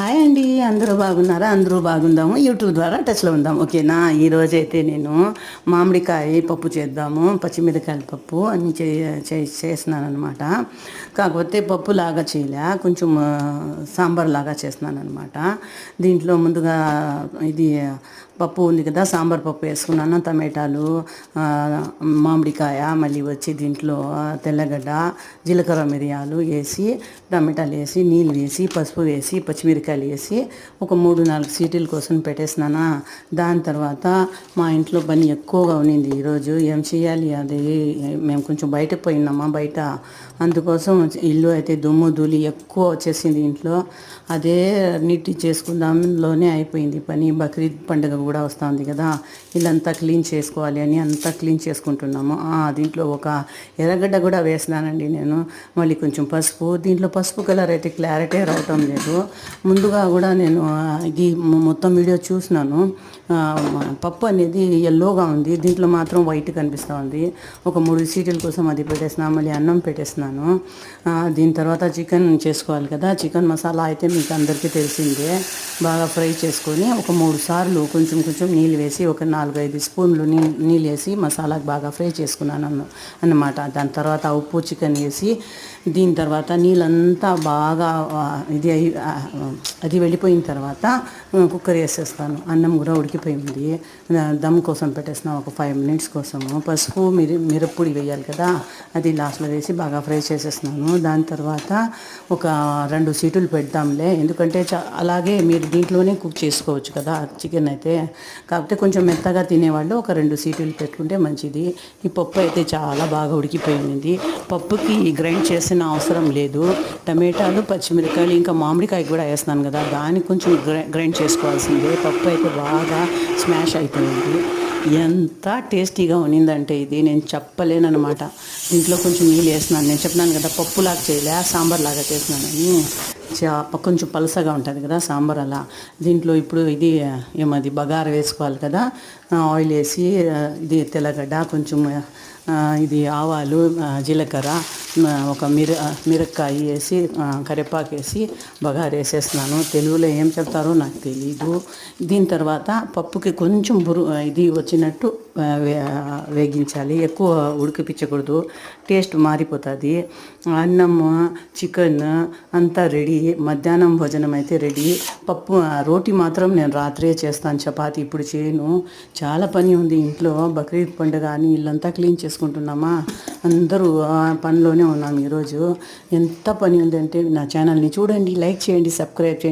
Hi అండి, అందరూ బాగున్నారా? అందరూ బాగుందాము, యూట్యూబ్ ద్వారా టచ్లో ఉందాం. ఓకేనా? ఈరోజు అయితే నేను మామిడికాయ పప్పు చేద్దాము, పచ్చిమిరకాయల పప్పు అని చేస్తున్నాను అనమాట. కాకపోతే పప్పు లాగా చేయలే, కొంచెం సాంబార్ లాగా చేస్తున్నాను అనమాట. దీంట్లో ముందుగా ఇది పప్పు ఉంది కదా, సాంబార్ పప్పు వేసుకున్నాను. టమాటాలు, మామిడికాయ, మళ్ళీ వచ్చి దీంట్లో తెల్లగడ్డ, జీలకర్ర, మిరియాలు వేసి, టమాటాలు వేసి, నీళ్ళు వేసి, పసుపు వేసి, పచ్చిమిరకాయలు వేసి ఒక 3-4 సీటీల కోసం పెట్టేసినానా. దాని తర్వాత మా ఇంట్లో పని ఎక్కువగా ఉన్నింది ఈరోజు. ఏం చేయాలి, అది మేము కొంచెం బయటకు పోయినామా, బయట అందుకోసం ఇల్లు అయితే దుమ్ము ధూళి ఎక్కువ వచ్చేసింది ఇంట్లో. అదే నీట్ చేసుకుందాంలోనే అయిపోయింది పని. బక్రీద్ పండుగ కూడా వస్తుంది కదా, ఇల్లంతా క్లీన్ చేసుకోవాలి అని అంతా క్లీన్ చేసుకుంటున్నాము. దీంట్లో ఒక ఎర్రగడ్డ కూడా వేసినానండి నేను. మళ్ళీ కొంచెం పసుపు, దీంట్లో పసుపు కలర్ అయితే క్లారిటీ రావటం లేదు. ముందుగా కూడా నేను ఇది మొత్తం వీడియో చూసినాను. పప్పు అనేది ఎల్లోగా ఉంది, దీంట్లో మాత్రం వైట్ కనిపిస్తూ ఉంది. ఒక 3 సీటీల కోసం అది పెట్టేసినా, మళ్ళీ అన్నం పెట్టేసినాను. దీని తర్వాత చికెన్ చేసుకోవాలి కదా. చికెన్ మసాలా అయితే మీకు అందరికీ తెలిసిందే. బాగా ఫ్రై చేసుకొని ఒక 3 సార్లు కొంచెం కొంచెం నీళ్ళు వేసి, ఒక 4-5 స్పూన్లు నీళ్ళు వేసి మసాలాకు బాగా ఫ్రై చేసుకున్నాను అన్నమాట. దాని తర్వాత ఉప్పు, చికెన్ వేసి, దీని తర్వాత నీళ్ళంతా బాగా అది వెళ్ళిపోయిన తర్వాత కుక్కర్ వేసేస్తాను. అన్నం కూడా ఉడికిపోయింది. దమ్ కోసం పెట్టేసిన ఒక 5 మినిట్స్ కోసము. పసుపు, మిరప్పొడి వేయాలి కదా, అది లాస్ట్లో వేసి బాగా ఫ్రై చేసేస్తున్నాను. దాని తర్వాత ఒక 2 సీటులు పెడతాంలే, ఎందుకంటే అలాగే మీరు దీంట్లోనే కుక్ చేసుకోవచ్చు కదా చికెన్ అయితే. కాకపోతే కొంచెం మెత్తగా తినేవాళ్ళు ఒక 2 సీటులు పెట్టుకుంటే మంచిది. ఈ పప్పు అయితే చాలా బాగా ఉడికిపోయింది. పప్పుకి గ్రైండ్ చేసిన అవసరం లేదు. టమాటాలు, పచ్చిమిరకాయలు, ఇంకా మామిడికాయ కూడా వేస్తున్నాను కదా, దానికి కొంచెం గ్రైండ్ చేసుకోవాల్సిందే. పప్పు అయితే బాగా స్మాష్ అయిపోయింది. ఎంత టేస్టీగా ఉన్నిందంటే ఇది నేను చెప్పలేనమాట. దీంట్లో కొంచెం నీళ్ళు వేస్తున్నాను. నేను చెప్పినాను కదా పప్పులాగా చేయలే, సాంబార్ లాగా చేసినానని. కొంచెం పలసగా ఉంటుంది కదా సాంబార్ అలా. దీంట్లో ఇప్పుడు ఇది ఏమది బగారా వేసుకోవాలి కదా. ఆయిల్ వేసి, ఇది తెల్లగడ్డ, కొంచెం ఇది ఆవాలు, జీలకర్ర, ఒక మిరక్కాయ వేసి, కరివేపాకు వేసి బగారా వేసేస్తున్నాను. తెలుగులో ఏం చెప్తారో నాకు తెలీదు. దీని తర్వాత పప్పుకి కొంచెం ఇది వచ్చినట్టు వేగించాలి, ఎక్కువ ఉడికిపించకూడదు, టేస్ట్ మారిపోతుంది. అన్నం, చికెన్ అంతా రెడీ. మధ్యాహ్నం భోజనం అయితే రెడీ. పప్పు రోటీ మాత్రం నేను రాత్రే చేస్తాను, చపాతి ఇప్పుడు చేయను. చాలా పని ఉంది ఇంట్లో. బక్రీద్ పండుగ అని ఇల్లంతా క్లీన్ చేసుకుంటున్నామా, అందరూ పనిలోనే ఉన్నాం ఈరోజు. ఎంత పని ఉందంటే నా ఛానల్ని చూడండి, లైక్ చేయండి, సబ్స్క్రైబ్ చేయండి.